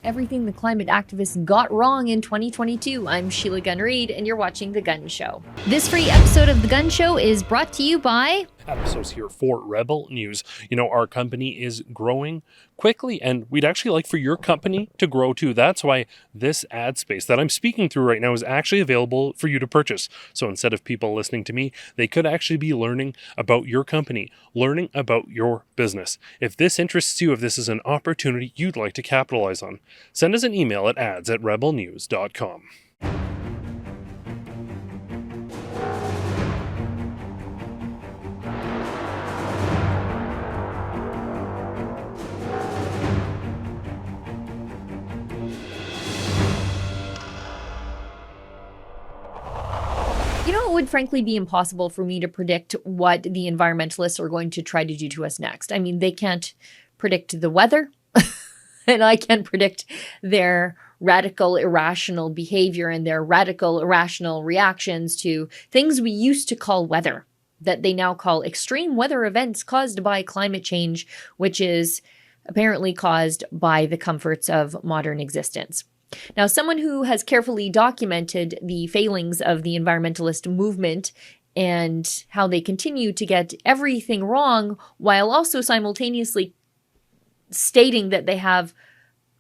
Everything the climate activists got wrong in 2022. I'm Sheila Gunn Reid, and you're watching The Gun Show. This free episode of The Gun Show is brought to you by... Episodes here for Rebel News. You know, our company is growing quickly, and we'd actually like for your company to grow too. That's why this ad space that I'm speaking through right now is actually available for you to purchase. So instead of people listening to me, they could actually be learning about your company, learning about your business. If this interests you, if this is an opportunity you'd like to capitalize on, send us an email at ads@rebelnews.com. You know, it would frankly be impossible for me to predict what the environmentalists are going to try to do to us next. I mean, they can't predict the weather, and I can't predict their radical, irrational behavior and their radical, irrational reactions to things we used to call weather, that they now call extreme weather events caused by climate change, which is apparently caused by the comforts of modern existence. Now, someone who has carefully documented the failings of the environmentalist movement and how they continue to get everything wrong while also simultaneously stating that they have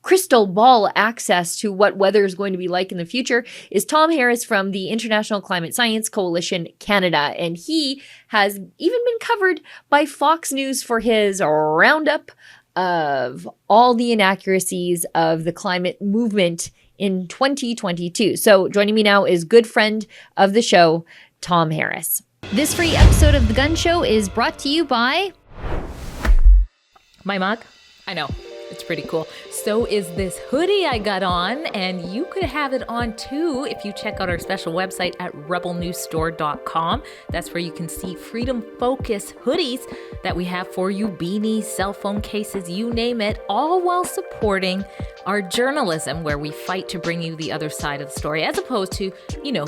crystal ball access to what weather is going to be like in the future is Tom Harris from the International Climate Science Coalition Canada. And he has even been covered by Fox News for his roundup of all the inaccuracies of the climate movement in 2022. So joining me now is good friend of the show, Tom Harris. This free episode of The Gun Show is brought to you by... My mug? I know. It's pretty cool. So is this hoodie I got on, and you could have it on too if you check out our special website at rebelnewsstore.com. That's where you can see Freedom Focus hoodies that we have for you, beanies, cell phone cases, you name it, all while supporting our journalism where we fight to bring you the other side of the story, as opposed to,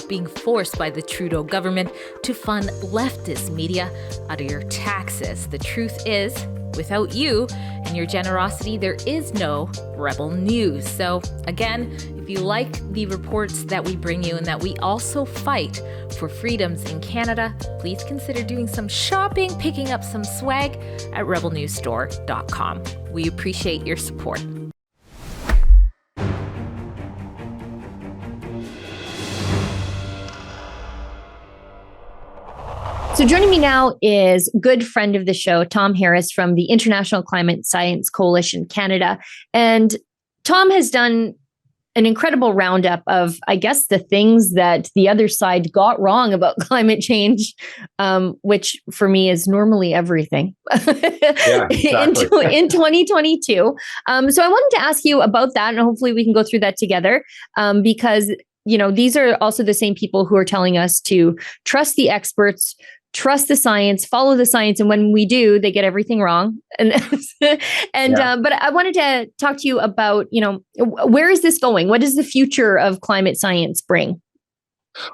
being forced by the Trudeau government to fund leftist media out of your taxes. The truth is, without you and your generosity, there is no Rebel News. So again, if you like the reports that we bring you and that we also fight for freedoms in Canada, please consider doing some shopping, picking up some swag at rebelnewsstore.com. We appreciate your support. So joining me now is good friend of the show, Tom Harris from the International Climate Science Coalition Canada. And Tom has done an incredible roundup of, I guess, the things that the other side got wrong about climate change, which for me is normally everything Yeah, exactly. in 2022. So I wanted to ask you about that, and hopefully we can go through that together because, these are also the same people who are telling us to trust the experts, trust the science, follow the science. And when we do, they get everything wrong. But I wanted to talk to you about, where is this going? What does the future of climate science bring?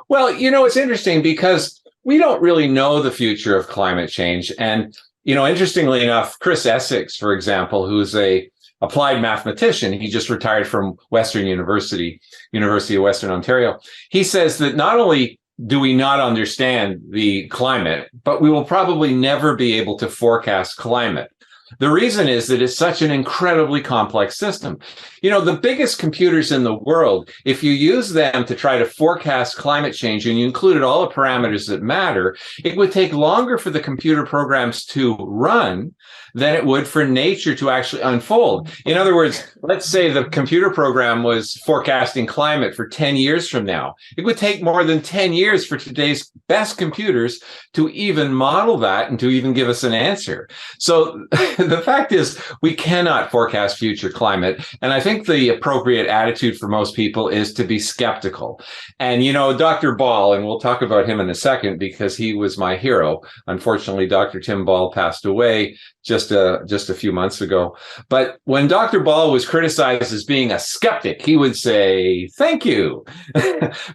Well, it's interesting because we don't really know the future of climate change. And, interestingly enough, Chris Essex, for example, who's a applied mathematician, he just retired from Western University of Western Ontario. He says that not only do we not understand the climate, but we will probably never be able to forecast climate. The reason is that it's such an incredibly complex system. The biggest computers in the world, if you use them to try to forecast climate change and you included all the parameters that matter, it would take longer for the computer programs to run than it would for nature to actually unfold. In other words, let's say the computer program was forecasting climate for 10 years from now. It would take more than 10 years for today's best computers to even model that and to even give us an answer. So the fact is, we cannot forecast future climate. And I think the appropriate attitude for most people is to be skeptical. And, Dr. Ball, and we'll talk about him in a second because he was my hero. Unfortunately, Dr. Tim Ball passed away just just a few months ago. But when Dr. Ball was criticized as being a skeptic, he would say, "Thank you,"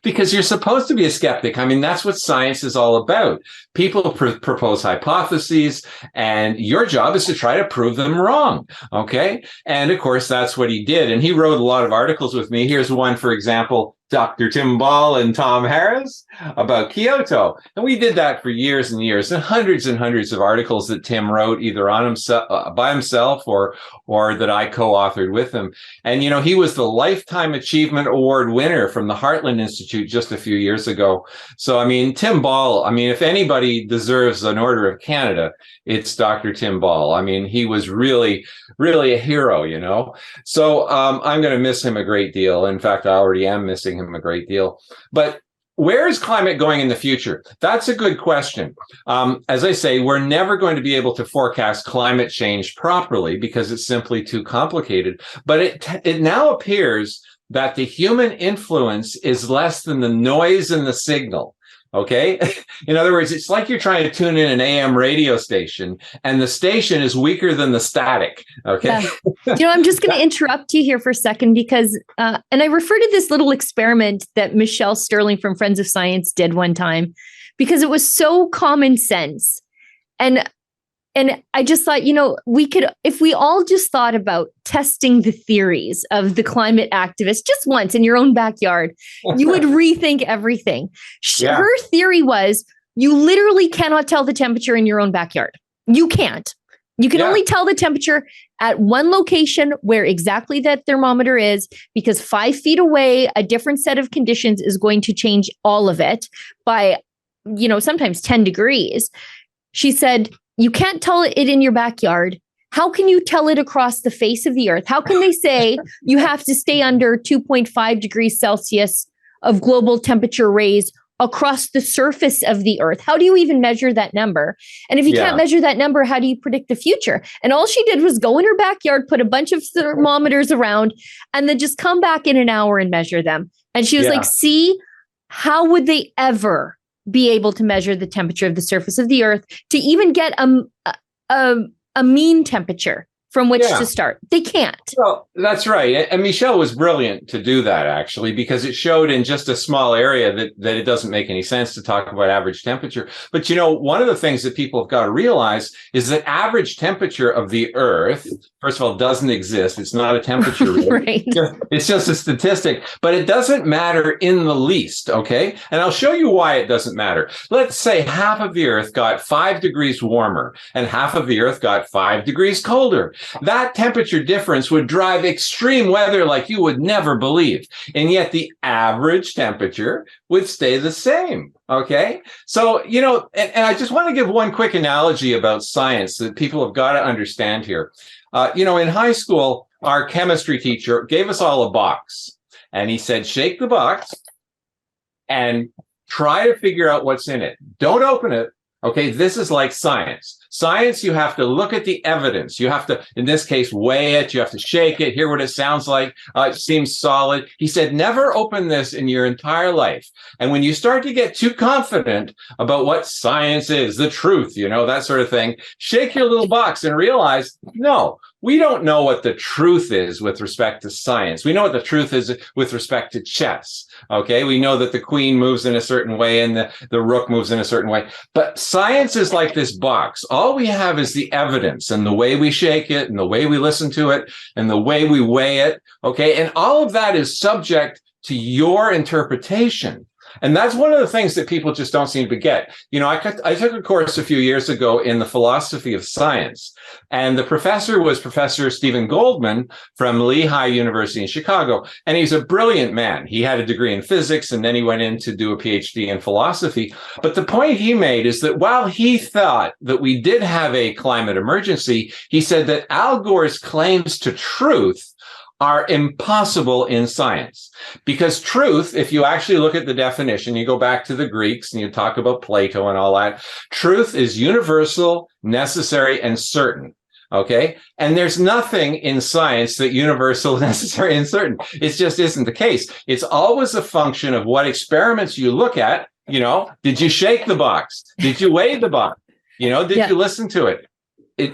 because you're supposed to be a skeptic. I mean, that's what science is all about. People propose hypotheses, and your job is to try to prove them wrong. Okay, and of course, that's what he did. And he wrote a lot of articles with me. Here's one, for example. Dr. Tim Ball and Tom Harris about Kyoto. And we did that for years and years, and hundreds of articles that Tim wrote either on himself, by himself or that I co-authored with him. And, he was the Lifetime Achievement Award winner from the Heartland Institute just a few years ago. So, Tim Ball, if anybody deserves an Order of Canada, it's Dr. Tim Ball. He was really, really a hero, So I'm going to miss him a great deal. In fact, I already am missing him a great deal. But where is climate going in the future? That's a good question. As I say, we're never going to be able to forecast climate change properly because it's simply too complicated. But it now appears that the human influence is less than the noise in the signal. Okay. In other words, it's like you're trying to tune in an AM radio station and the station is weaker than the static. Okay. Yeah. I'm just going to interrupt you here for a second because, and I refer to this little experiment that Michelle Sterling from Friends of Science did one time because it was so common sense. And I just thought, we could, if we all just thought about testing the theories of the climate activists just once in your own backyard, you would rethink everything. Yeah. Her theory was you literally cannot tell the temperature in your own backyard. You can't. You can only tell the temperature at one location where exactly that thermometer is, because 5 feet away, a different set of conditions is going to change all of it by, sometimes 10 degrees. She said, you can't tell it in your backyard. How can you tell it across the face of the earth? How can they say you have to stay under 2.5 degrees Celsius of global temperature raise across the surface of the earth? How do you even measure that number? And if you can't measure that number, how do you predict the future? And all she did was go in her backyard, put a bunch of thermometers around, and then just come back in an hour and measure them. And she was like, see, how would they ever be able to measure the temperature of the surface of the earth to even get a mean temperature from which to start? They can't. Well, that's right. And Michelle was brilliant to do that, actually, because it showed in just a small area that it doesn't make any sense to talk about average temperature. But, one of the things that people have got to realize is that average temperature of the earth, first of all, doesn't exist. It's not a temperature. Right. It's just a statistic, but it doesn't matter in the least. Okay. And I'll show you why it doesn't matter. Let's say half of the earth got 5 degrees warmer and half of the earth got 5 degrees colder. That temperature difference would drive extreme weather like you would never believe. And yet the average temperature would stay the same. Okay. So, and I just want to give one quick analogy about science that people have got to understand here. In high school, our chemistry teacher gave us all a box and he said, shake the box and try to figure out what's in it. Don't open it. Okay. This is like science. Science, you have to look at the evidence. You have to, in this case, weigh it. You have to shake it, hear what it sounds like. It seems solid. He said, never open this in your entire life. And when you start to get too confident about what science is, the truth, that sort of thing, shake your little box and realize, no, we don't know what the truth is with respect to science. We know what the truth is with respect to chess. Okay. We know that the queen moves in a certain way and the rook moves in a certain way. But science is like this box. All we have is the evidence and the way we shake it and the way we listen to it and the way we weigh it. Okay. And all of that is subject to your interpretation. And that's one of the things that people just don't seem to get. I took a course a few years ago in the philosophy of science, and the professor was Professor Stephen Goldman from Lehigh University in Chicago. And he's a brilliant man. He had a degree in physics, and then he went in to do a PhD in philosophy. But the point he made is that while he thought that we did have a climate emergency, he said that Al Gore's claims to truth are impossible in science. Because truth, if you actually look at the definition, you go back to the Greeks and you talk about Plato and all that, truth is universal, necessary, and certain. Okay. And there's nothing in science that universal, necessary, and certain. It just isn't the case. It's always a function of what experiments you look at. Did you shake the box? Did you weigh the box? Did you listen to it?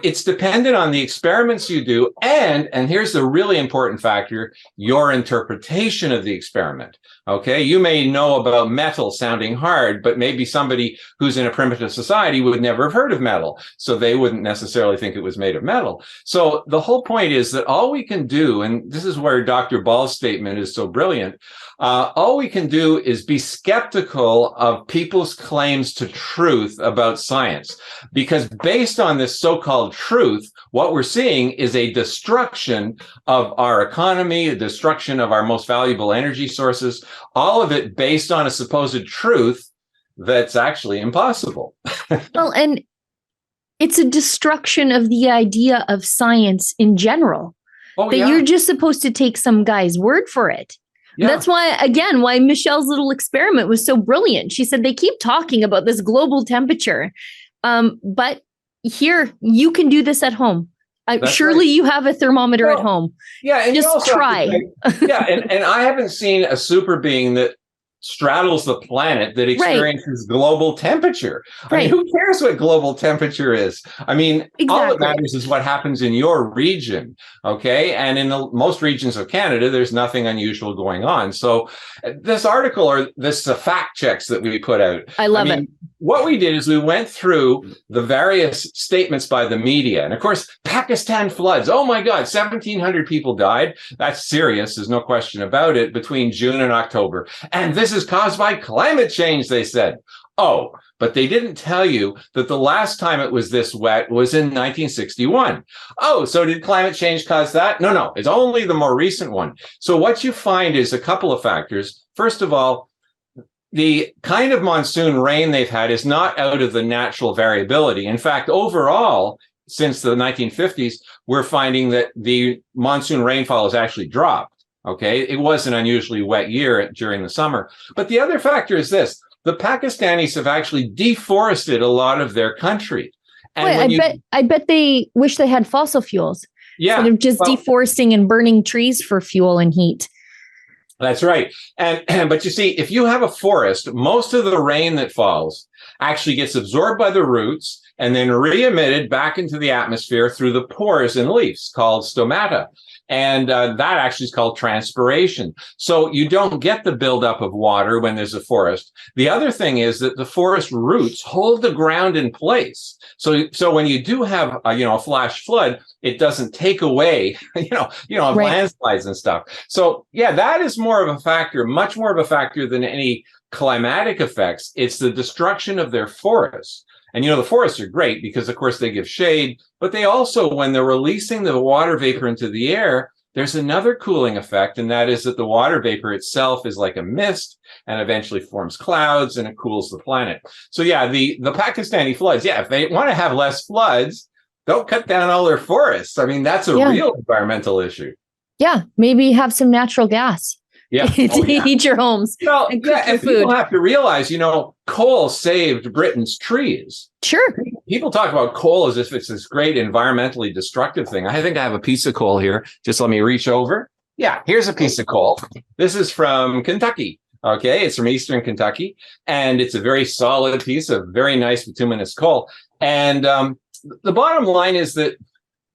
it's dependent on the experiments you do, and here's the really important factor: your interpretation of the experiment. Okay, you may know about metal sounding hard, but maybe somebody who's in a primitive society would never have heard of metal, so they wouldn't necessarily think it was made of metal. So the whole point is that all we can do, and this is where Dr. Ball's statement is so brilliant, all we can do is be skeptical of people's claims to truth about science, because based on this so-called truth, what we're seeing is a destruction of our economy, a destruction of our most valuable energy sources, all of it based on a supposed truth that's actually impossible. Well, and it's a destruction of the idea of science in general, Oh, that yeah. you're just supposed to take some guy's word for it. Yeah. That's why, again, why Michelle's little experiment was so brilliant. She said they keep talking about this global temperature, but here, you can do this at home. Surely right. you have a thermometer at home. Yeah, and just try. Yeah, and I haven't seen a super being that straddles the planet that experiences global temperature. I mean, who cares what global temperature is? I mean, all that matters is what happens in your region, okay? And in most regions of Canada, there's nothing unusual going on. So this article, or this fact checks that we put out, I love it. What we did is we went through the various statements by the media. And of course, Pakistan floods. Oh my God, 1,700 people died. That's serious. There's no question about it, between June and October. And this is caused by climate change, they said. Oh, but they didn't tell you that the last time it was this wet was in 1961. Oh, so did climate change cause that? No, it's only the more recent one. So what you find is a couple of factors. First of all, the kind of monsoon rain they've had is not out of the natural variability. In fact, overall, since the 1950s, we're finding that the monsoon rainfall has actually dropped. Okay, it was an unusually wet year during the summer. But the other factor is this: the Pakistanis have actually deforested a lot of their country. And I bet they wish they had fossil fuels. Yeah, so they're just deforesting and burning trees for fuel and heat. That's right. And but you see, if you have a forest, most of the rain that falls actually gets absorbed by the roots and then re-emitted back into the atmosphere through the pores in leaves called stomata. And that actually is called transpiration. So you don't get the buildup of water when there's a forest. The other thing is that the forest roots hold the ground in place. So when you do have a flash flood, it doesn't take away landslides and stuff. So yeah, that is more of a factor, much more of a factor than any climatic effects. It's the destruction of their forests. And, the forests are great because, of course, they give shade, but they also, when they're releasing the water vapor into the air, there's another cooling effect, and that is that the water vapor itself is like a mist and eventually forms clouds and it cools the planet. So, yeah, the Pakistani floods, if they want to have less floods, don't cut down all their forests. I mean, that's a real environmental issue. Yeah, maybe have some natural gas. Yeah. to heat your homes and cook your food. People have to realize, coal saved Britain's trees. Sure. People talk about coal as if it's this great environmentally destructive thing. I think I have a piece of coal here. Just let me reach over. Yeah, here's a piece of coal. This is from Kentucky. Okay, it's from Eastern Kentucky, and it's a very solid piece of very nice bituminous coal. And the bottom line is that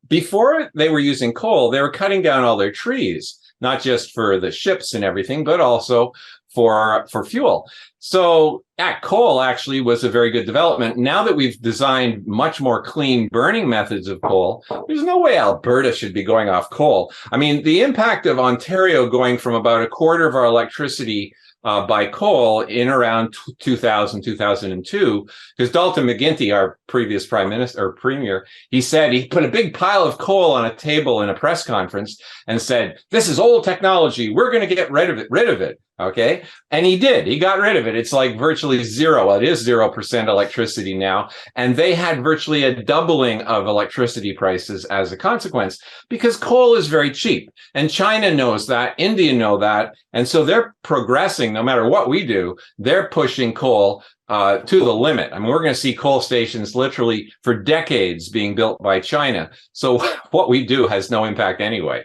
before they were using coal, they were cutting down all their trees, not just for the ships and everything, but also for fuel. So coal actually was a very good development. Now that we've designed much more clean burning methods of coal, there's no way Alberta should be going off coal. I mean, the impact of Ontario going from about a quarter of our electricity by coal in around 2000, 2002, because Dalton McGuinty, our previous prime minister or premier, he said he put a big pile of coal on a table in a press conference and said, "This is old technology. We're going to get rid of it. Okay. And he did. He got rid of it. It's like virtually zero. It is 0% electricity now. And they had virtually a doubling of electricity prices as a consequence because coal is very cheap. And China knows that. India know that. And so they're progressing. No matter what we do, they're pushing coal to the limit. I mean, we're going to see coal stations literally for decades being built by China. So what we do has no impact anyway.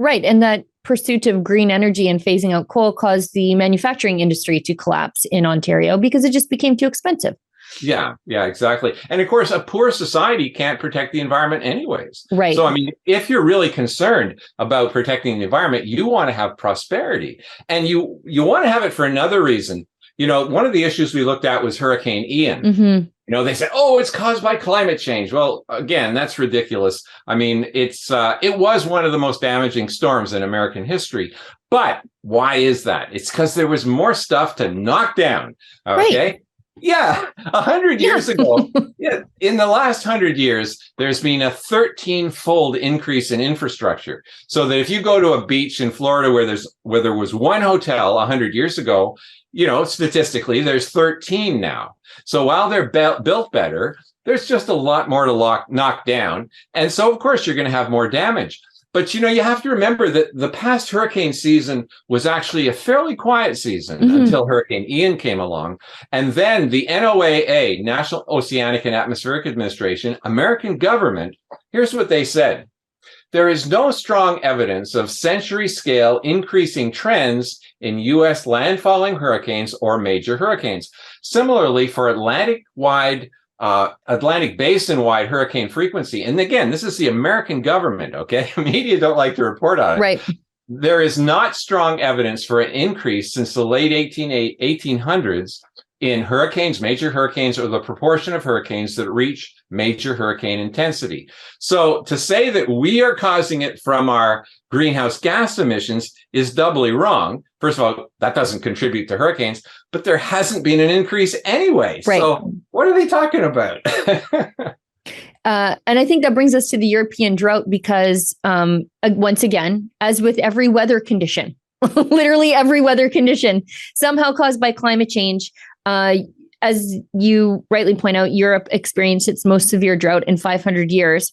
Right. And that pursuit of green energy and phasing out coal caused the manufacturing industry to collapse in Ontario because it just became too expensive. Yeah, yeah, exactly. And of course, a poor society can't protect the environment anyways. Right. So, I mean, if you're really concerned about protecting the environment, you want to have prosperity. And you want to have it for another reason. You know, one of the issues we looked at was Hurricane Ian. Mm-hmm. You know, they said, "Oh, it's caused by climate change." Well, again, that's ridiculous. I mean, it was one of the most damaging storms in American history. But why is that? It's because there was more stuff to knock down. Right. Okay. Yeah, 100 years ago, yeah, in the last 100 years, there's been a 13-fold increase in infrastructure. So that if you go to a beach in Florida where there was one hotel 100 years ago, you know, statistically, there's 13 now. So while they're built better, there's just a lot more to knock down, and so of course you're going to have more damage. But, you know, you have to remember that the past hurricane season was actually a fairly quiet season until Hurricane Ian came along. And then the NOAA, National Oceanic and Atmospheric Administration, American government, here's what they said. There is no strong evidence of century-scale increasing trends in U.S. landfalling hurricanes or major hurricanes. Similarly, for Atlantic basin-wide hurricane frequency, and again, this is the American government, okay? Media don't like to report on it. Right. There is not strong evidence for an increase since the late 1800s in hurricanes, major hurricanes, or the proportion of hurricanes that reach major hurricane intensity. So to say that we are causing it from our greenhouse gas emissions is doubly wrong. First of all, that doesn't contribute to hurricanes, but there hasn't been an increase anyway. Right. So what are they talking about? And I think that brings us to the European drought because, once again, as with every weather condition, literally every weather condition, somehow caused by climate change, as you rightly point out, Europe experienced its most severe drought in 500 years.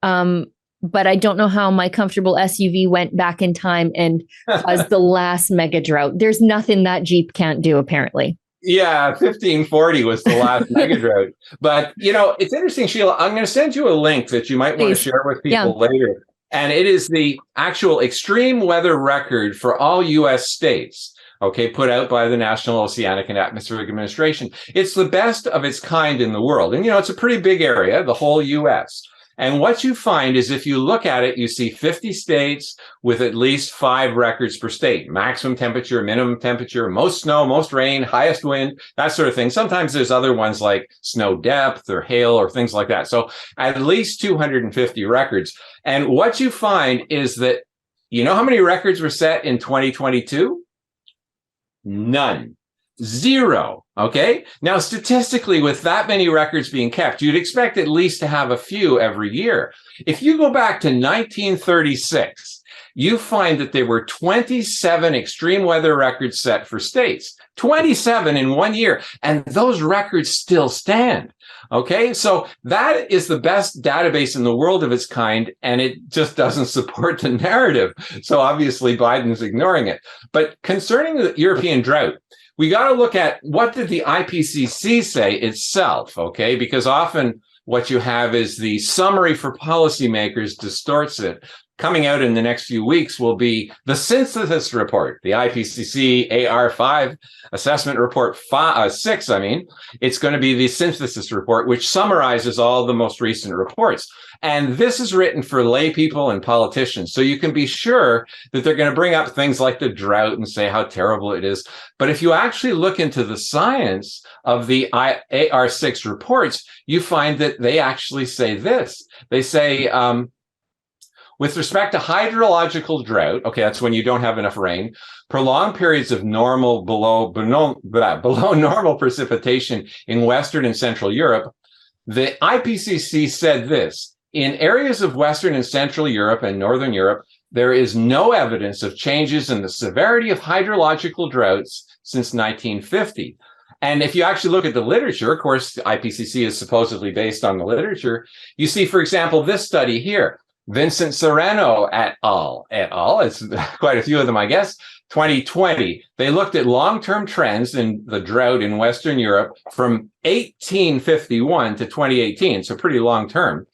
But I don't know how my comfortable SUV went back in time and caused the last mega drought. There's nothing that Jeep can't do, apparently. Yeah, 1540 was the last mega drought. But, you know, it's interesting, Sheila. I'm going to send you a link that you might want to share with people later. And it is the actual extreme weather record for all U.S. states, okay, put out by the National Oceanic and Atmospheric Administration. It's the best of its kind in the world. And, you know, it's a pretty big area, the whole U.S. And what you find is if you look at it, you see 50 states with at least 5 records per state, maximum temperature, minimum temperature, most snow, most rain, highest wind, that sort of thing. Sometimes there's other ones like snow depth or hail or things like that. So at least 250 records. And what you find is that, you know how many records were set in 2022? None. 0. Okay. Now, statistically, with that many records being kept, you'd expect at least to have a few every year. If you go back to 1936, you find that there were 27 extreme weather records set for states, 27 in 1 year. And those records still stand. Okay. So that is the best database in the world of its kind. And it just doesn't support the narrative. So obviously Biden's ignoring it. But concerning the European drought, we got to look at what did the IPCC say itself, okay? Because often what you have is the summary for policymakers distorts it. Coming out in the next few weeks will be the synthesis report, the IPCC AR5 assessment report 6. It's going to be the synthesis report, which summarizes all the most recent reports. And this is written for lay people and politicians. So you can be sure that they're going to bring up things like the drought and say how terrible it is. But if you actually look into the science of the AR6 reports, you find that they actually say this. They say, with respect to hydrological drought, okay, that's when you don't have enough rain, prolonged periods of below normal precipitation in Western and Central Europe, the IPCC said this: in areas of Western and Central Europe and Northern Europe, there is no evidence of changes in the severity of hydrological droughts since 1950. And if you actually look at the literature, of course, the IPCC is supposedly based on the literature, you see, for example, this study here. Vincent Serrano et al. It's quite a few of them, I guess. 2020, they looked at long-term trends in the drought in Western Europe from 1851 to 2018, so pretty long-term.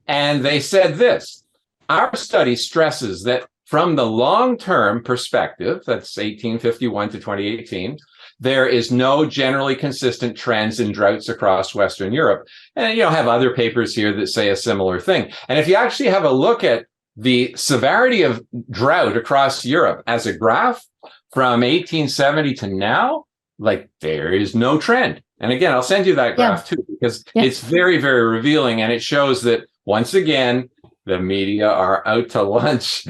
And they said this: our study stresses that from the long-term perspective, that's 1851 to 2018, there is no generally consistent trends in droughts across Western Europe. And, have other papers here that say a similar thing. And if you actually have a look at the severity of drought across Europe as a graph from 1870 to now, like there is no trend. And again, I'll send you that graph too, because it's very, very revealing. And it shows that once again, the media are out to lunch.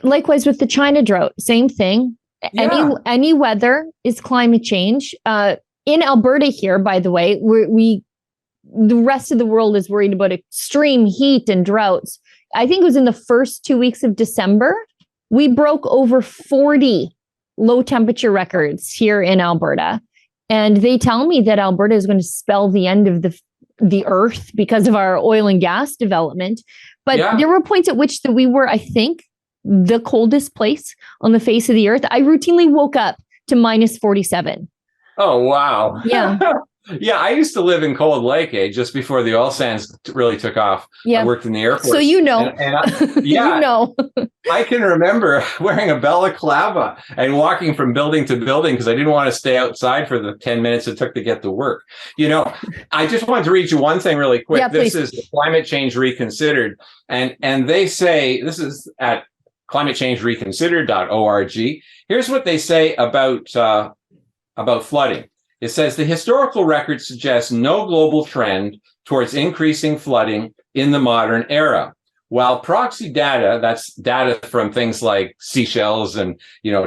Likewise with the China drought, same thing. Any weather is climate change. In Alberta here, by the way, the rest of the world is worried about extreme heat and droughts. I think it was in the first 2 weeks of December, we broke over 40 low temperature records here in Alberta. And they tell me that Alberta is going to spell the end of the earth because of our oil and gas development. But there were points at which that we were, I think, the coldest place on the face of the earth. I routinely woke up to minus 47. Oh, wow. Yeah. Yeah, I used to live in Cold Lake, just before the oil sands really took off. Yeah. I worked in the Air Force. So you know. I can remember wearing a balaclava and walking from building to building because I didn't want to stay outside for the 10 minutes it took to get to work. I just wanted to read you one thing really quick. This is Climate Change Reconsidered. And they say, this is at climatechangereconsidered.org. Here's what they say about flooding. It says the historical record suggests no global trend towards increasing flooding in the modern era. While proxy data, that's data from things like seashells and,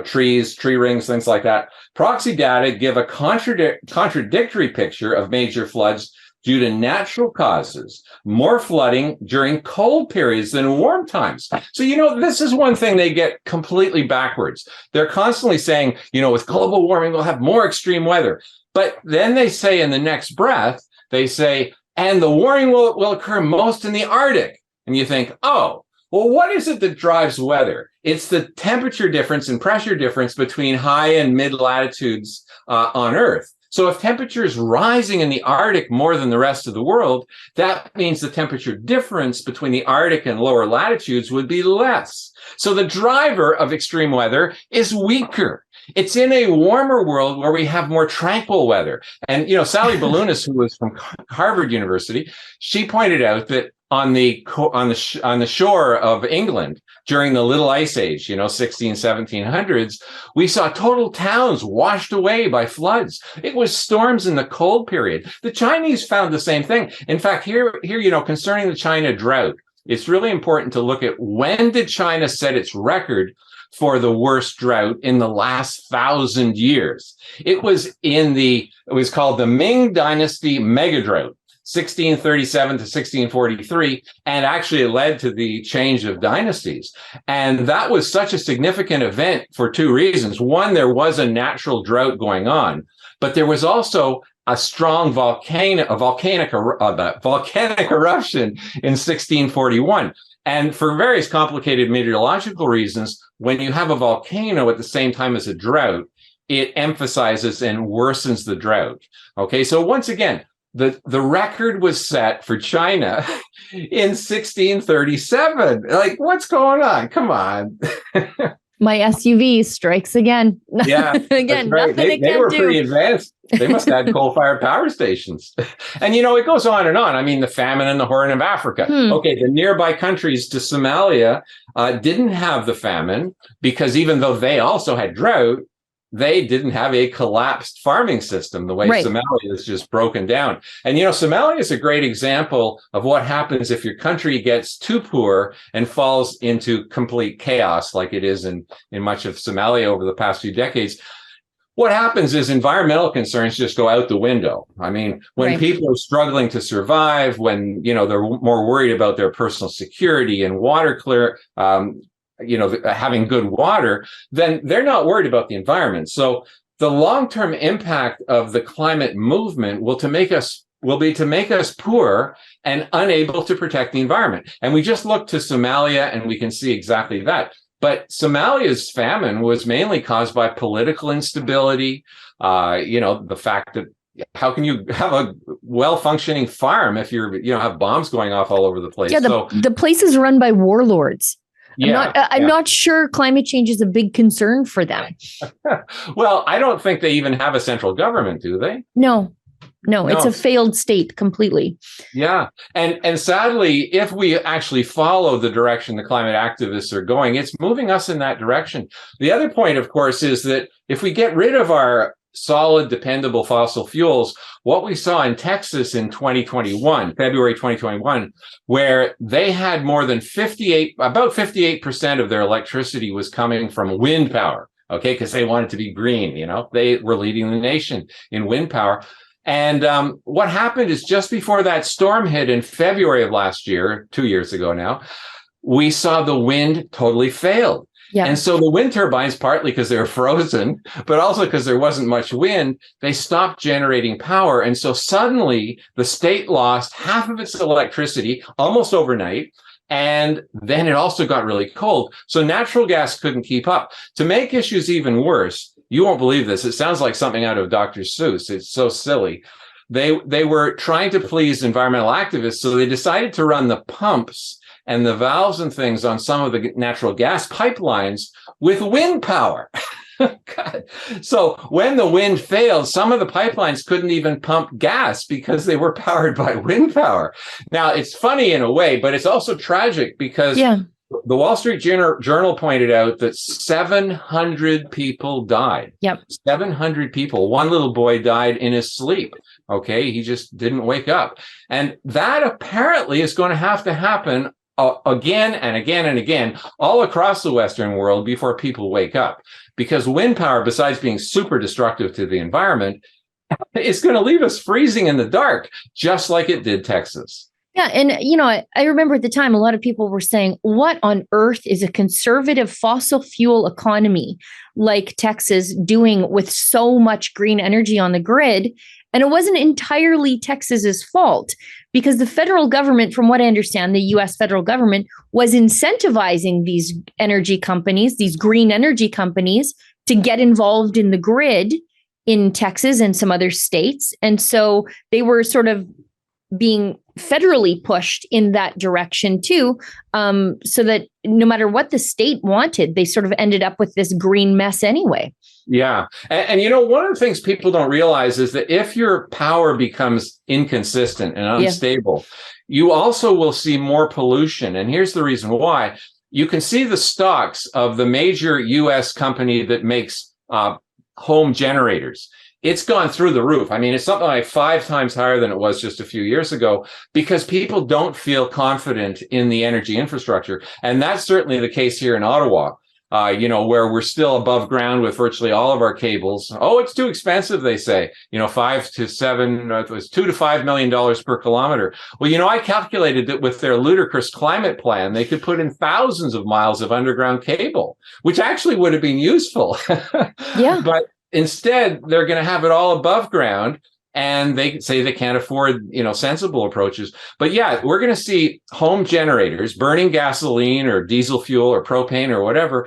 trees, tree rings, things like that. Proxy data give a contradictory picture of major floods due to natural causes, more flooding during cold periods than warm times. So, this is one thing they get completely backwards. They're constantly saying, with global warming, we'll have more extreme weather. But then they say in the next breath, they say, and the warming will occur most in the Arctic. And you think, oh, well, what is it that drives weather? It's the temperature difference and pressure difference between high and mid latitudes on Earth. So if temperature is rising in the Arctic more than the rest of the world, that means the temperature difference between the Arctic and lower latitudes would be less. So the driver of extreme weather is weaker. It's in a warmer world where we have more tranquil weather. And, Sally Balunis, who was from Harvard University, she pointed out that on the shore of England during the Little Ice Age, 1700s, we saw total towns washed away by floods. It was storms in the cold period. The Chinese found the same thing. In fact, here, concerning the China drought, it's really important to look at when did China set its record for the worst drought in the last 1,000 years. It was called the Ming Dynasty mega drought, 1637 to 1643, and actually it led to the change of dynasties. And that was such a significant event for two reasons. One, there was a natural drought going on, but there was also a strong volcanic eruption in 1641. And for various complicated meteorological reasons, when you have a volcano at the same time as a drought, it emphasizes and worsens the drought. Okay, so once again, the record was set for China in 1637. Like, what's going on? Come on. My SUV strikes again. Yeah, again, right. Nothing They were pretty advanced. They must have had coal-fired power stations. And, it goes on and on. I mean, the famine in the Horn of Africa. Okay, the nearby countries to Somalia didn't have the famine because even though they also had drought, they didn't have a collapsed farming system the way Somalia is just broken down. And, Somalia is a great example of what happens if your country gets too poor and falls into complete chaos like it is in much of Somalia over the past few decades. What happens is environmental concerns just go out the window. I mean, when people are struggling to survive, when, they're more worried about their personal security and water having good water, then they're not worried about the environment. So the long-term impact of the climate movement will be to make us poor and unable to protect the environment. And we just look to Somalia and we can see exactly that. But Somalia's famine was mainly caused by political instability, the fact that how can you have a well-functioning farm if have bombs going off all over the place? Yeah, the place is run by warlords. Yeah. I'm not sure climate change is a big concern for them. Well, I don't think they even have a central government, do they? No, no, it's No. a failed state completely. Yeah. And sadly, if we actually follow the direction the climate activists are going, it's moving us in that direction. The other point, of course, is that if we get rid of our solid, dependable fossil fuels, what we saw in Texas in 2021, February 2021, where they had more than about 58% of their electricity was coming from wind power. Okay, because they wanted to be green, they were leading the nation in wind power. And what happened is just before that storm hit in February of last year, 2 years ago now, we saw the wind totally failed. Yeah. And so the wind turbines, partly because they were frozen, but also because there wasn't much wind, they stopped generating power. And so suddenly the state lost half of its electricity almost overnight. And then it also got really cold. So natural gas couldn't keep up. To make issues even worse, you won't believe this. It sounds like something out of Dr. Seuss. It's so silly. They were trying to please environmental activists, so they decided to run the pumps and the valves and things on some of the natural gas pipelines with wind power. God. So when the wind failed, some of the pipelines couldn't even pump gas because they were powered by wind power. Now, it's funny in a way, but it's also tragic because the Wall Street Journal pointed out that 700 people died. Yep. 700 people. One little boy died in his sleep. Okay. He just didn't wake up. And that apparently is going to have to happen again and again and again all across the Western world before people wake up. Because wind power, besides being super destructive to the environment, is going to leave us freezing in the dark, just like it did Texas. Yeah. And, I remember at the time, a lot of people were saying, what on earth is a conservative fossil fuel economy like Texas doing with so much green energy on the grid? And it wasn't entirely Texas's fault because the federal government, from what I understand, the US federal government was incentivizing these energy companies, these green energy companies, to get involved in the grid in Texas and some other states. And so they were sort of being federally pushed in that direction too, so that no matter what the state wanted, they sort of ended up with this green mess anyway. Yeah. And one of the things people don't realize is that if your power becomes inconsistent and unstable, you also will see more pollution. And here's the reason why. You can see the stocks of the major US company that makes home generators. It's gone through the roof. I mean, it's something like 5 times higher than it was just a few years ago because people don't feel confident in the energy infrastructure. And that's certainly the case here in Ottawa, where we're still above ground with virtually all of our cables. Oh, it's too expensive, they say. $2 to $5 million per kilometer. Well, I calculated that with their ludicrous climate plan, they could put in thousands of miles of underground cable, which actually would have been useful. Yeah. But instead, they're going to have it all above ground, and they say they can't afford, sensible approaches. But yeah, we're going to see home generators burning gasoline or diesel fuel or propane or whatever,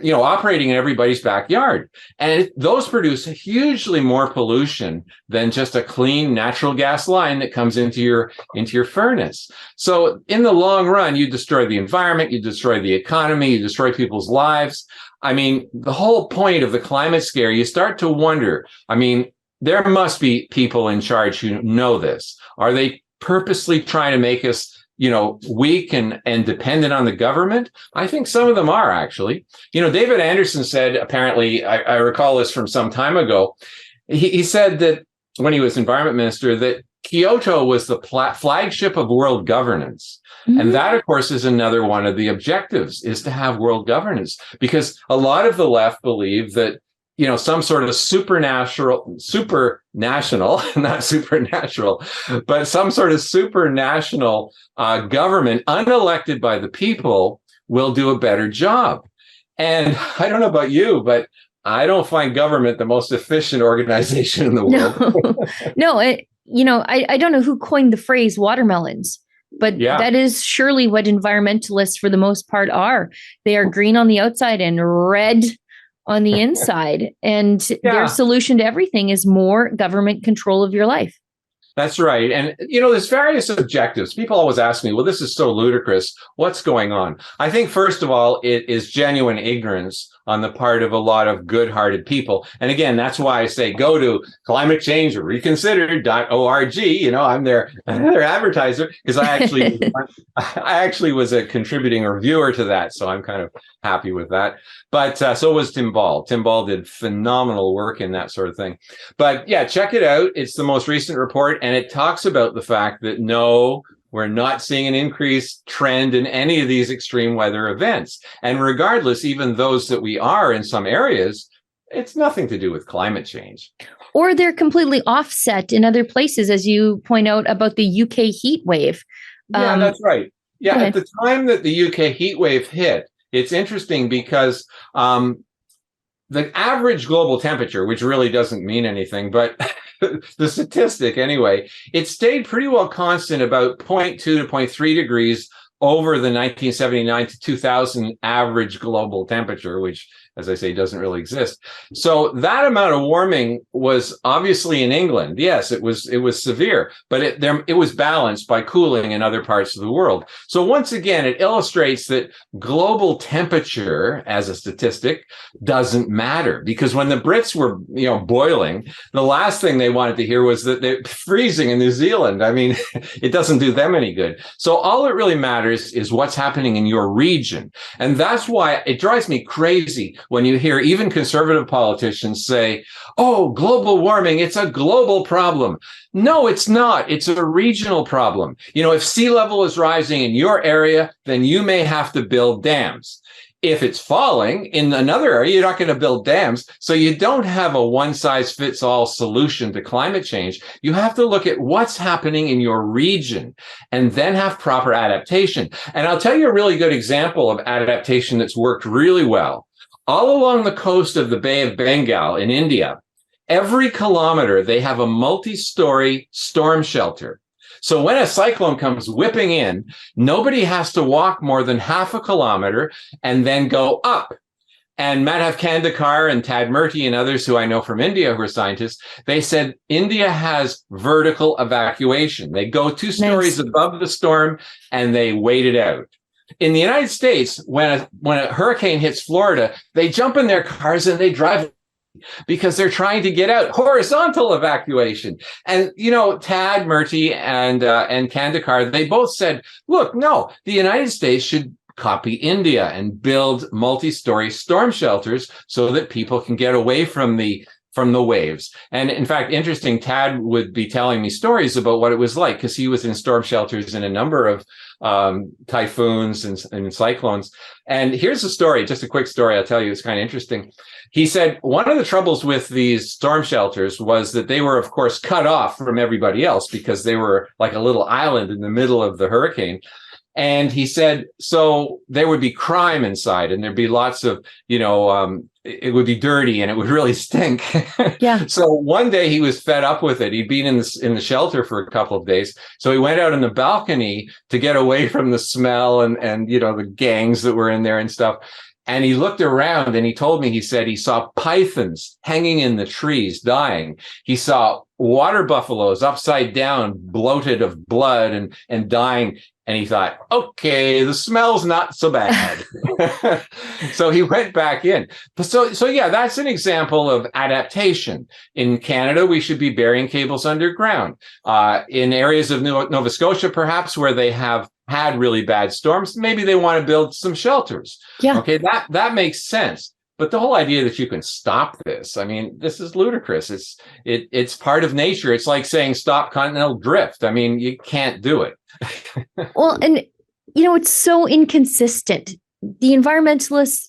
operating in everybody's backyard. And those produce hugely more pollution than just a clean natural gas line that comes into your furnace. So in the long run, you destroy the environment, you destroy the economy, you destroy people's lives. I mean, the whole point of the climate scare, you start to wonder, there must be people in charge who know this. Are they purposely trying to make us, weak and dependent on the government? I think some of them are, actually. David Anderson said, apparently, I recall this from some time ago, he said that when he was environment minister, that Kyoto was the flagship of world governance. Mm-hmm. And that, of course, is another one of the objectives, is to have world governance, because a lot of the left believe that, some sort of supranational, not supernatural, but some sort of supranational government unelected by the people will do a better job. And I don't know about you, but I don't find government the most efficient organization in the world. No, I don't know who coined the phrase watermelons, but that is surely what environmentalists for the most part are. They are green on the outside and red on the inside. And their solution to everything is more government control of your life. That's right. And, there's various objectives. People always ask me, well, this is so ludicrous. What's going on? I think, first of all, it is genuine ignorance on the part of a lot of good-hearted people. And again, that's why I say go to climatechangereconsidered.org. I'm their advertiser, because I actually was a contributing reviewer to that. So I'm kind of happy with that. But so was Tim Ball. Tim Ball did phenomenal work in that sort of thing. But yeah, check it out. It's the most recent report, and it talks about the fact that no, we're not seeing an increased trend in any of these extreme weather events. And regardless, even those that we are in some areas, it's nothing to do with climate change. Or they're completely offset in other places, as you point out about the UK heat wave. Yeah, that's right. Yeah, at the time that the UK heat wave hit, it's interesting because the average global temperature, which really doesn't mean anything, but the statistic anyway, it stayed pretty well constant, about 0.2 to 0.3 degrees over the 1979 to 2000 average global temperature, which, as I say, doesn't really exist. So that amount of warming was obviously in England. Yes, it was severe, but it was balanced by cooling in other parts of the world. So once again, it illustrates that global temperature as a statistic doesn't matter, because when the Brits were, boiling, the last thing they wanted to hear was that they're freezing in New Zealand. I mean, it doesn't do them any good. So all that really matters is what's happening in your region. And that's why it drives me crazy when you hear even conservative politicians say, oh, global warming, it's a global problem. No, it's not. It's a regional problem. If sea level is rising in your area, then you may have to build dams. If it's falling in another area, you're not going to build dams. So you don't have a one-size-fits-all solution to climate change. You have to look at what's happening in your region and then have proper adaptation. And I'll tell you a really good example of adaptation that's worked really well. All along the coast of the Bay of Bengal in India, every kilometer, they have a multi-story storm shelter. So when a cyclone comes whipping in, nobody has to walk more than half a kilometer and then go up. And Madhav Kandekar and Tad Murty and others who I know from India who are scientists, they said India has vertical evacuation. They go 2 stories above the storm and they wait it out. In the United States, when a hurricane hits Florida, they jump in their cars and they drive, because they're trying to get out. Horizontal evacuation. And, Tad Murty and Kandekar, they both said, look, no, the United States should copy India and build multi-story storm shelters so that people can get away from the waves. And in fact, interesting, Tad would be telling me stories about what it was like, because he was in storm shelters in a number of typhoons and cyclones. And here's a story, just a quick story I'll tell you. It's kind of interesting. He said one of the troubles with these storm shelters was that they were, of course, cut off from everybody else because they were like a little island in the middle of the hurricane. And he said, so there would be crime inside, and there'd be lots of, it would be dirty and it would really stink. Yeah. So one day he was fed up with it. He'd been in the shelter for a couple of days. So he went out on the balcony to get away from the smell and the gangs that were in there and stuff. And he looked around and he told me, he said he saw pythons hanging in the trees, dying. He saw water buffaloes upside down, bloated of blood and dying. And he thought, okay, the smell's not so bad. So he went back in. So yeah, that's an example of adaptation. In Canada, we should be burying cables underground. In areas of Nova Scotia, perhaps, where they have had really bad storms, maybe they want to build some shelters. Yeah. Okay, that makes sense. But the whole idea that you can stop this, I mean, this is ludicrous. It's part of nature. It's like saying stop continental drift. I mean, you can't do it. Well, and it's so inconsistent. The environmentalists,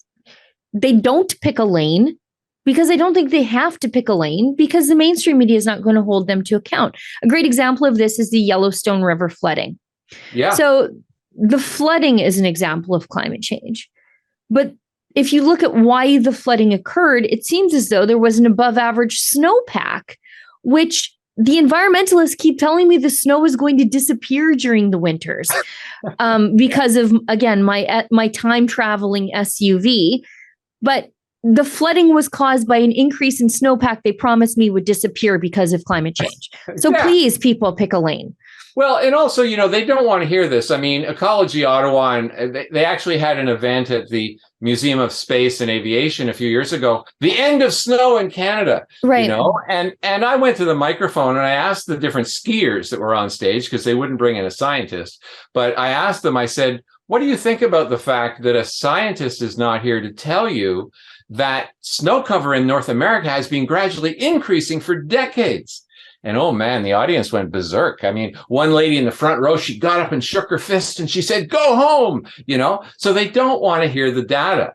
they don't pick a lane because I don't think they have to pick a lane, because the mainstream media is not going to hold them to account. A great example of this is the Yellowstone River flooding. Yeah. So the flooding is an example of climate change. But if you look at why the flooding occurred, it seems as though there was an above average snowpack, which the environmentalists keep telling me the snow is going to disappear during the winters because of, again, my time traveling SUV. But the flooding was caused by an increase in snowpack they promised me would disappear because of climate change. So please, people, pick a lane. Well, and also, they don't want to hear this. I mean, Ecology Ottawa, and they actually had an event at the Museum of Space and Aviation a few years ago, the end of snow in Canada, right? And I went to the microphone and I asked the different skiers that were on stage, because they wouldn't bring in a scientist. But I asked them, I said, what do you think about the fact that a scientist is not here to tell you that snow cover in North America has been gradually increasing for decades? And oh man, the audience went berserk. I mean, one lady in the front row, she got up and shook her fist and she said, go home, so they don't want to hear the data.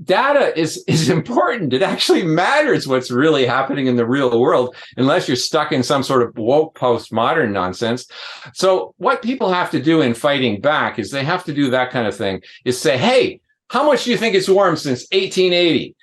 Data is important. It actually matters what's really happening in the real world, unless you're stuck in some sort of woke postmodern nonsense. So what people have to do in fighting back is they have to do that kind of thing, is say, hey, how much do you think it's warmed since 1880?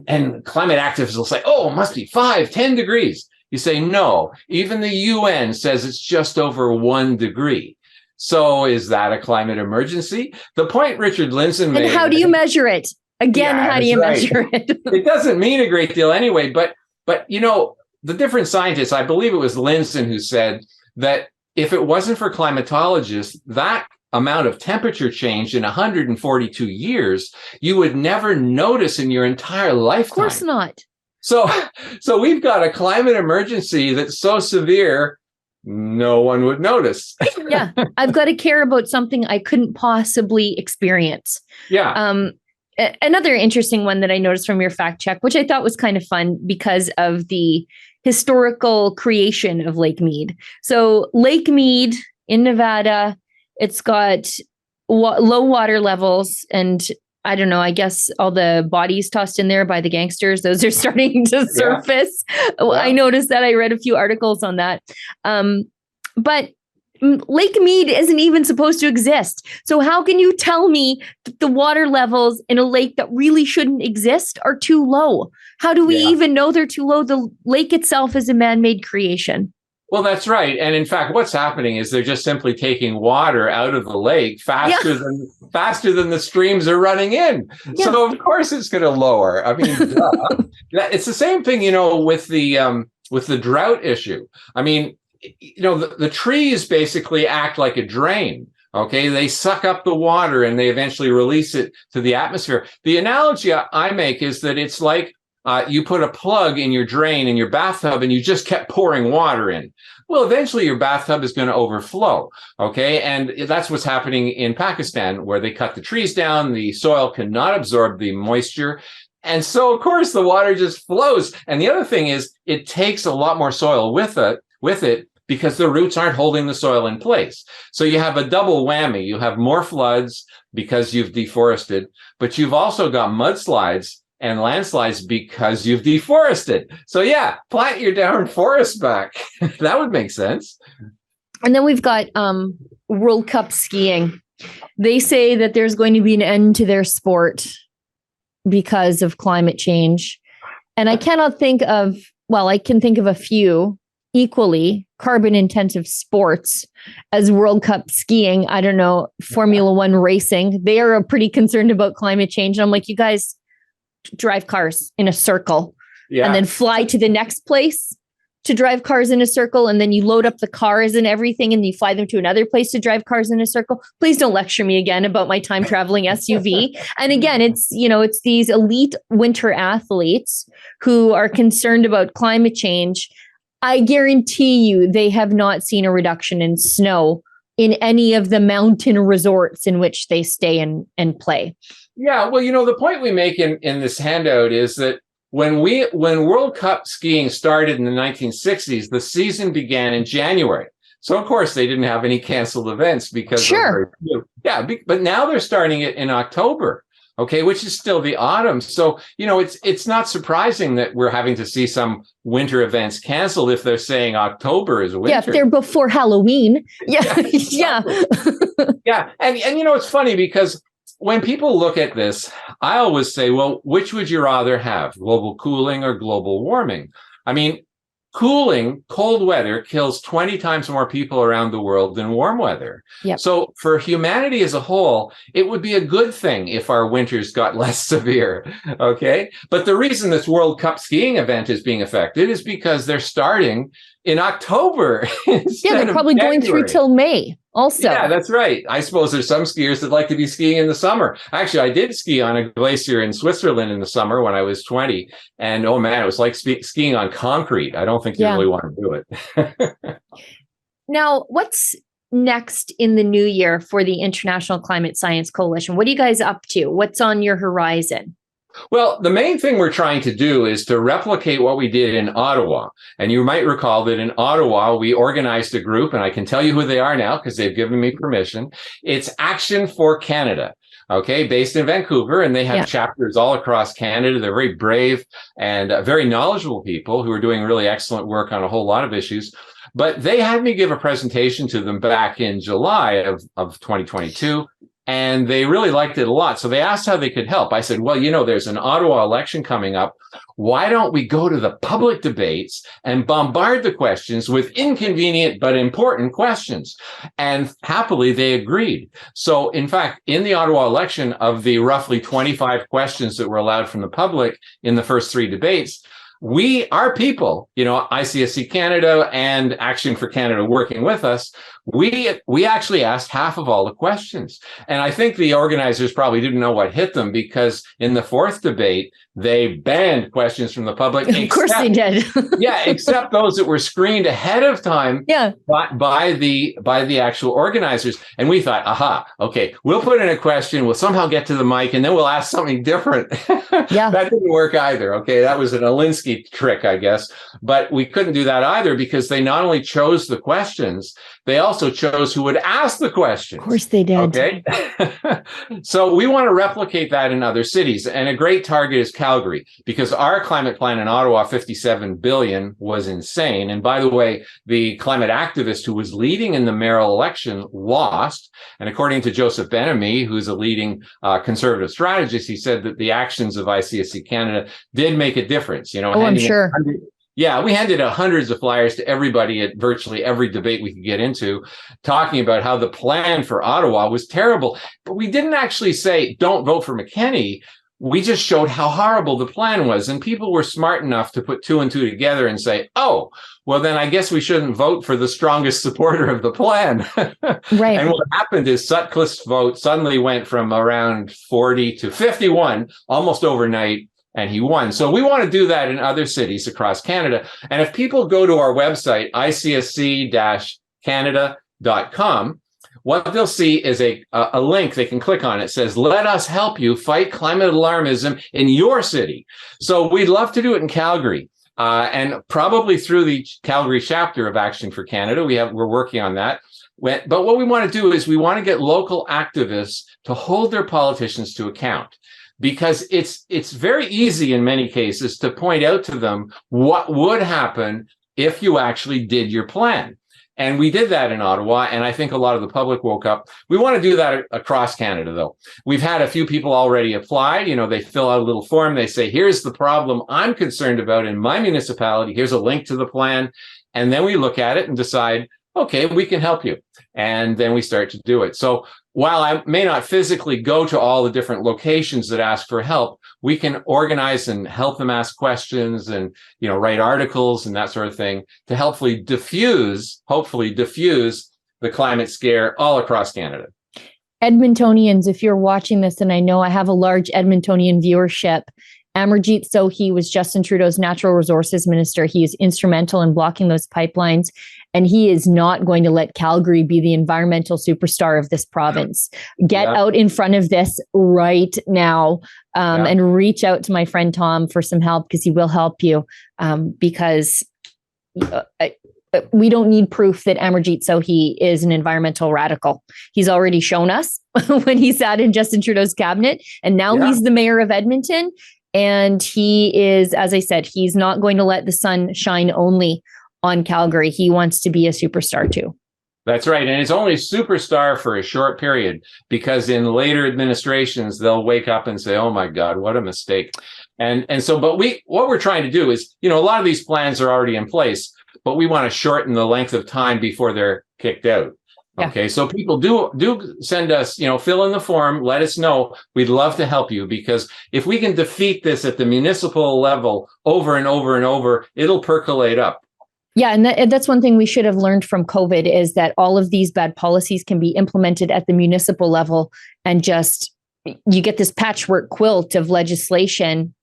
And climate activists will say, oh, it must be 5-10 degrees. You say, no, even the UN says it's just over 1 degree. So is that a climate emergency? The point Richard Lindzen made. And how do you measure it? Again, how do you measure it? It doesn't mean a great deal anyway. But the different scientists, I believe it was Lindzen who said that if it wasn't for climatologists, that amount of temperature change in 142 years, you would never notice in your entire lifetime. Of course not. So we've got a climate emergency that's so severe, no one would notice. Yeah, I've got to care about something I couldn't possibly experience. Yeah. Another interesting one that I noticed from your fact check, which I thought was kind of fun because of the historical creation of Lake Mead. So Lake Mead in Nevada, it's got low water levels, and I don't know, I guess all the bodies tossed in there by the gangsters, those are starting to surface. Yeah. I noticed that. I read a few articles on that. But Lake Mead isn't even supposed to exist. So how can you tell me that the water levels in a lake that really shouldn't exist are too low? How do we even know they're too low? The lake itself is a man-made creation. Well, that's right. And in fact, what's happening is they're just simply taking water out of the lake faster than the streams are running in. Yeah. So of course it's going to lower. I mean, it's the same thing, with the drought issue. I mean, the trees basically act like a drain. Okay, they suck up the water and they eventually release it to the atmosphere. The analogy I make is that it's like you put a plug in your drain in your bathtub and you just kept pouring water in. Well, eventually your bathtub is going to overflow. Okay. And that's what's happening in Pakistan, where they cut the trees down. The soil cannot absorb the moisture. And so, of course, the water just flows. And the other thing is it takes a lot more soil with it because the roots aren't holding the soil in place. So you have a double whammy. You have more floods because you've deforested, but you've also got mudslides and landslides because you've deforested. So yeah, plant your darn forest back. That would make sense. And then we've got World Cup skiing. They say that there's going to be an end to their sport because of climate change. And I cannot think of, I can think of a few equally carbon intensive sports as World Cup skiing. I don't know, Formula One racing. They are pretty concerned about climate change. And I'm like, you guys drive cars in a circle and then fly to the next place to drive cars in a circle. And then you load up the cars and everything and you fly them to another place to drive cars in a circle. Please don't lecture me again about my time traveling SUV. And again, it's these elite winter athletes who are concerned about climate change. I guarantee you they have not seen a reduction in snow in any of the mountain resorts in which they stay and play. Yeah, well, the point we make in this handout is that when World Cup skiing started in the 1960s, the season began in January. So, of course, they didn't have any canceled events because but now they're starting it in October, okay, which is still the autumn. So, it's not surprising that we're having to see some winter events canceled if they're saying October is winter. Yeah, if they're before Halloween. Yeah, yeah. And it's funny because when people look at this, I always say, well, which would you rather have, global cooling or global warming? I mean, cooling, cold weather kills 20 times more people around the world than warm weather. Yep. So for humanity as a whole, it would be a good thing if our winters got less severe. Okay. But the reason this World Cup skiing event is being affected is because they're starting in October. Yeah, they're probably going through till May also. Yeah, that's right. I suppose there's some skiers that like to be skiing in the summer. Actually, I did ski on a glacier in Switzerland in the summer when I was 20. And oh man, it was like skiing on concrete. I don't think you really want to do it. Now, what's next in the new year for the International Climate Science Coalition? What are you guys up to? What's on your horizon? Well, the main thing we're trying to do is to replicate what we did in Ottawa. And you might recall that in Ottawa, we organized a group, and I can tell you who they are now because they've given me permission. It's Action for Canada. Okay, based in Vancouver, and they have chapters all across Canada. They're very brave and very knowledgeable people who are doing really excellent work on a whole lot of issues. But they had me give a presentation to them back in July of 2022. And they really liked it a lot. So they asked how they could help. I said, well, there's an Ottawa election coming up. Why don't we go to the public debates and bombard the questions with inconvenient but important questions? And happily, they agreed. So in fact, in the Ottawa election, of the roughly 25 questions that were allowed from the public in the first 3 debates, our people, ICSC Canada and Action for Canada working with us, we actually asked half of all the questions. And I think the organizers probably didn't know what hit them, because in the 4th debate, they banned questions from the public. Of course they did. Except those that were screened ahead of time by the actual organizers. And we thought, aha, okay, we'll put in a question, we'll somehow get to the mic, and then we'll ask something different. That didn't work either. Okay, that was an Alinsky trick, I guess. But we couldn't do that either, because they not only chose the questions, they also chose who would ask the questions. Of course they did. Okay. So we want to replicate that in other cities. And a great target is Calgary, because our climate plan in Ottawa, 57 billion, was insane. And by the way, the climate activist who was leading in the mayoral election lost. And according to Joseph Benamy, who's a leading conservative strategist, he said that the actions of ICSC Canada did make a difference. I'm sure. Yeah, we handed out hundreds of flyers to everybody at virtually every debate we could get into, talking about how the plan for Ottawa was terrible. But we didn't actually say, don't vote for McKinney. We just showed how horrible the plan was. And people were smart enough to put 2 and 2 together and say, oh, well, then I guess we shouldn't vote for the strongest supporter of the plan. Right. And what happened is Sutcliffe's vote suddenly went from around 40 to 51 almost overnight. And he won. So we want to do that in other cities across Canada. And if people go to our website, icsc-canada.com, what they'll see is a link they can click on. It says, let us help you fight climate alarmism in your city. So we'd love to do it in Calgary. And probably through the Calgary chapter of Action for Canada. We're working on that. But what we want to do is we want to get local activists to hold their politicians to account. Because it's very easy in many cases to point out to them what would happen if you actually did your plan. And we did that in Ottawa, and I think a lot of the public woke up. We want to do that across Canada, though. We've had a few people already apply. They fill out a little form. They say, here's the problem I'm concerned about in my municipality. Here's a link to the plan. And then we look at it and decide, okay, we can help you. And then we start to do it. So while I may not physically go to all the different locations that ask for help, we can organize and help them ask questions and, write articles and that sort of thing to hopefully diffuse the climate scare all across Canada. Edmontonians, if you're watching this, and I know I have a large Edmontonian viewership, Amarjeet Sohi was Justin Trudeau's natural resources minister. He is instrumental in blocking those pipelines, and he is not going to let Calgary be the environmental superstar of this province. Get out in front of this right now and reach out to my friend Tom for some help, because he will help you, because we don't need proof that Amarjeet Sohi is an environmental radical. He's already shown us when he sat in Justin Trudeau's cabinet, and now he's the mayor of Edmonton. And he is, as I said, he's not going to let the sun shine only on Calgary. He wants to be a superstar too. That's right. And it's only superstar for a short period because in later administrations, they'll wake up and say, oh my God, what a mistake. And so, but what we're trying to do is, a lot of these plans are already in place, but we want to shorten the length of time before they're kicked out. Yeah. Okay. So people do send us, fill in the form, let us know. We'd love to help you because if we can defeat this at the municipal level over and over and over, it'll percolate up. Yeah, and that's one thing we should have learned from COVID is that all of these bad policies can be implemented at the municipal level and just you get this patchwork quilt of legislation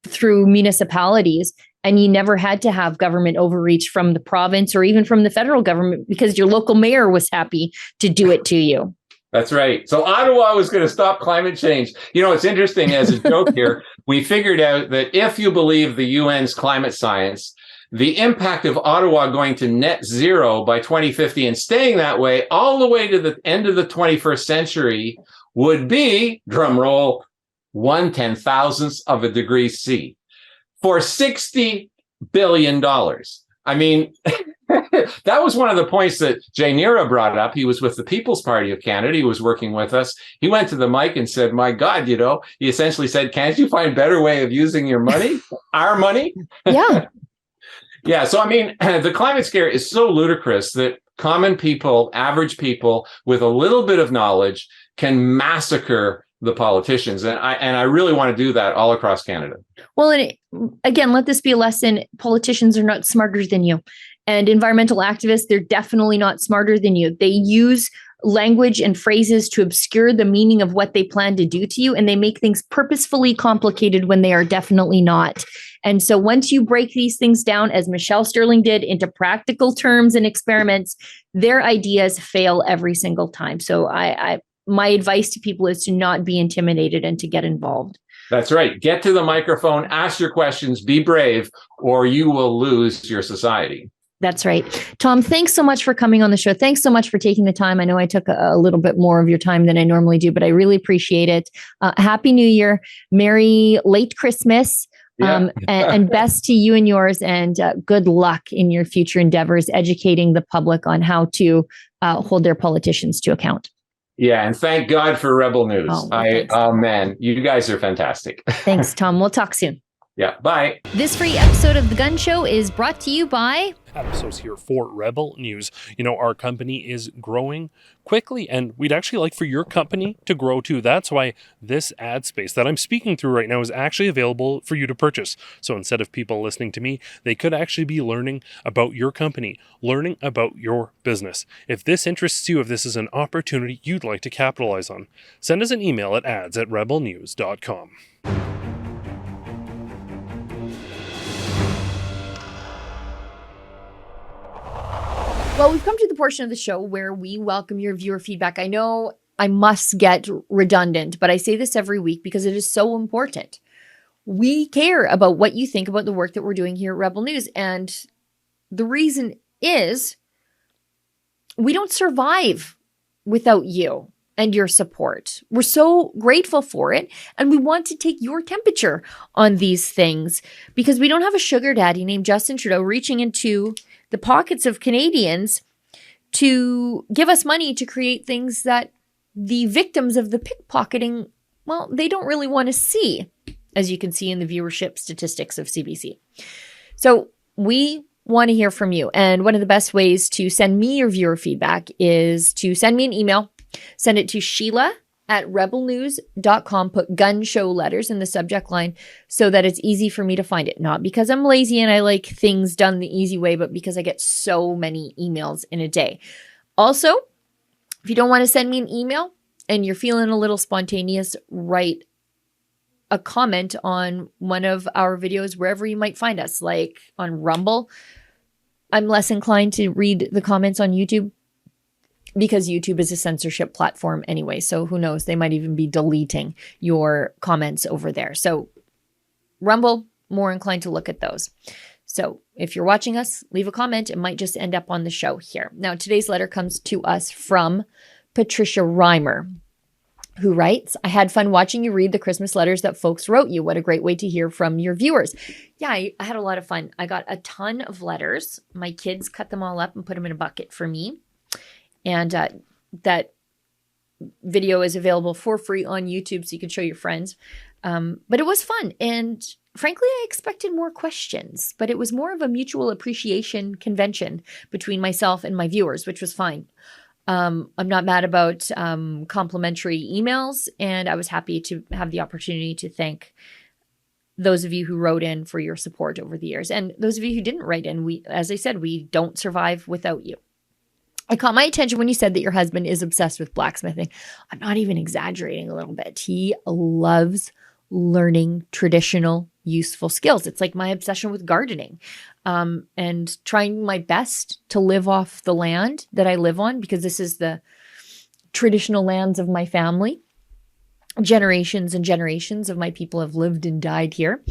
through municipalities and you never had to have government overreach from the province or even from the federal government because your local mayor was happy to do it to you. That's right. So Ottawa was going to stop climate change. It's interesting as a joke here. We figured out that if you believe the UN's climate science, the impact of Ottawa going to net zero by 2050 and staying that way all the way to the end of the 21st century would be, drum roll, 1/10,000th of a degree C for $60 billion. I mean, that was one of the points that Jay Nira brought up. He was with the People's Party of Canada. He was working with us. He went to the mic and said, my God, he essentially said, can't you find a better way of using your money, our money? Yeah. Yeah. So, I mean, the climate scare is so ludicrous that common people, average people with a little bit of knowledge can massacre the politicians. And I really want to do that all across Canada. Well, and again, let this be a lesson. Politicians are not smarter than you. And environmental activists, they're definitely not smarter than you. They use language and phrases to obscure the meaning of what they plan to do to you. And they make things purposefully complicated when they are definitely not. And so once you break these things down, as Michelle Sterling did, into practical terms and experiments, their ideas fail every single time. So my advice to people is to not be intimidated and to get involved. That's right. Get to the microphone, ask your questions, be brave, or you will lose your society. That's right. Tom, thanks so much for coming on the show. Thanks so much for taking the time. I know I took a little bit more of your time than I normally do, but I really appreciate it. Happy New Year. Merry late Christmas. And best to you and yours, and good luck in your future endeavors, educating the public on how to hold their politicians to account. Yeah, and thank God for Rebel News. Thanks. Man, you guys are fantastic. Thanks, Tom. We'll talk soon. Yeah, bye. This free episode of The Gun Show is brought to you by... Episodes here for Rebel News. Our company is growing quickly, and we'd actually like for your company to grow too. That's why this ad space that I'm speaking through right now is actually available for you to purchase. So instead of people listening to me, they could actually be learning about your company, learning about your business. If this interests you, if this is an opportunity you'd like to capitalize on, send us an email at ads@rebelnews.com. Well, we've come to the portion of the show where we welcome your viewer feedback. I know I must get redundant, but I say this every week because it is so important. We care about what you think about the work that we're doing here at Rebel News. And the reason is we don't survive without you and your support. We're so grateful for it. And we want to take your temperature on these things because we don't have a sugar daddy named Justin Trudeau reaching into the pockets of Canadians to give us money to create things that the victims of the pickpocketing, well, they don't really want to see, as you can see in the viewership statistics of CBC. So we want to hear from you. And one of the best ways to send me your viewer feedback is to send me an email. Send it to Sheila@rebelnews.com. Put gun show letters in the subject line so that it's easy for me to find it. Not because I'm lazy and I like things done the easy way, but because I get so many emails in a day. Also, if you don't want to send me an email and you're feeling a little spontaneous, write a comment on one of our videos wherever you might find us, like on Rumble. I'm less inclined to read the comments on YouTube, because YouTube is a censorship platform anyway. So who knows? They might even be deleting your comments over there. So Rumble, more inclined to look at those. So if you're watching us, leave a comment. It might just end up on the show here. Now, today's letter comes to us from Patricia Reimer, who writes, I had fun watching you read the Christmas letters that folks wrote you. What a great way to hear from your viewers. Yeah, I had a lot of fun. I got a ton of letters. My kids cut them all up and put them in a bucket for me. And that video is available for free on YouTube, so you can show your friends. But it was fun. And frankly, I expected more questions, but it was more of a mutual appreciation convention between myself and my viewers, which was fine. I'm not mad about complimentary emails, and I was happy to have the opportunity to thank those of you who wrote in for your support over the years. And those of you who didn't write in, as I said, we don't survive without you. It caught my attention when you said that your husband is obsessed with blacksmithing. I'm not even exaggerating a little bit. He loves learning traditional, useful skills. It's like my obsession with gardening, and trying my best to live off the land that I live on, because this is the traditional lands of my family. Generations and generations of my people have lived and died here.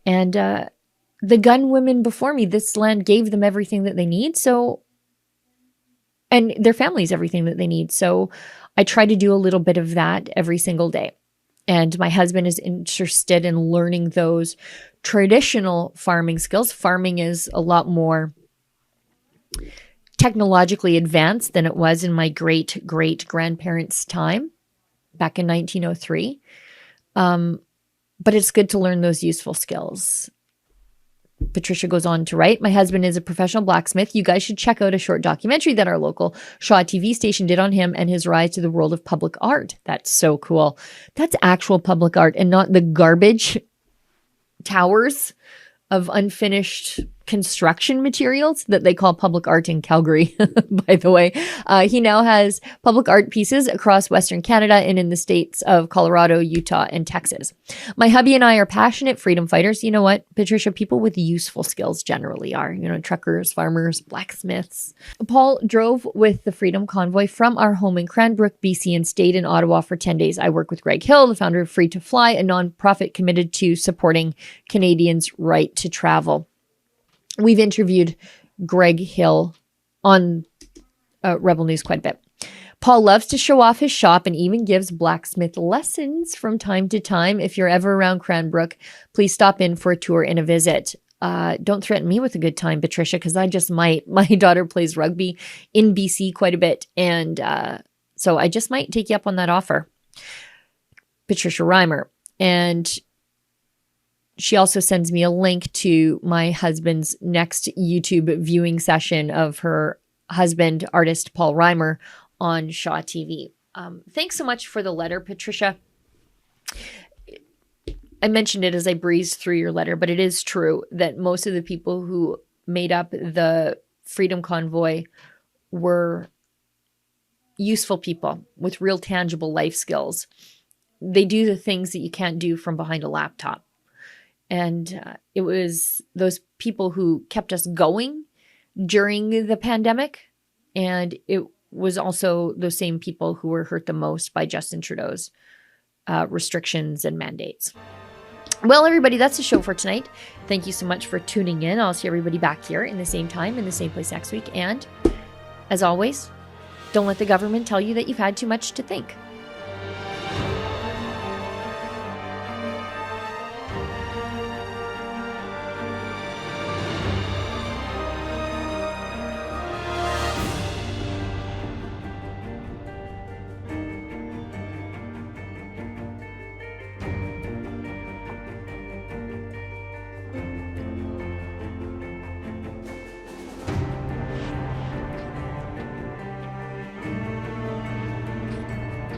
And the gun women before me, this land gave them everything that they need. So, and their families everything that they need. So I try to do a little bit of that every single day. And my husband is interested in learning those traditional farming skills. Farming is a lot more technologically advanced than it was in my great-great-grandparents' time back in 1903. But it's good to learn those useful skills. Patricia goes on to write, my husband is a professional blacksmith. You guys should check out a short documentary that our local Shaw TV station did on him and his rise to the world of public art. That's so cool. That's actual public art and not the garbage towers of unfinished construction materials that they call public art in Calgary, by the way. He now has public art pieces across Western Canada and in the states of Colorado, Utah, and Texas. My hubby and I are passionate freedom fighters. You know what, Patricia? People with useful skills generally are, truckers, farmers, blacksmiths. Paul drove with the Freedom Convoy from our home in Cranbrook, BC, and stayed in Ottawa for 10 days. I work with Greg Hill, the founder of Free to Fly, a nonprofit committed to supporting Canadians' right to travel. We've interviewed Greg Hill on Rebel News quite a bit. Paul loves to show off his shop and even gives blacksmith lessons from time to time. If you're ever around Cranbrook, please stop in for a tour and a visit. Don't threaten me with a good time, Patricia, because I just might. My daughter plays rugby in BC quite a bit, and so I just might take you up on that offer. Patricia Reimer. And she also sends me a link to my husband's next YouTube viewing session of her husband, artist Paul Reimer, on Shaw TV. Thanks so much for the letter, Patricia. I mentioned it as I breezed through your letter, but it is true that most of the people who made up the Freedom Convoy were useful people with real tangible life skills. They do the things that you can't do from behind a laptop. And it was those people who kept us going during the pandemic. And it was also those same people who were hurt the most by Justin Trudeau's restrictions and mandates. Well, everybody, that's the show for tonight. Thank you so much for tuning in. I'll see everybody back here in the same time, in the same place next week. And as always, don't let the government tell you that you've had too much to think.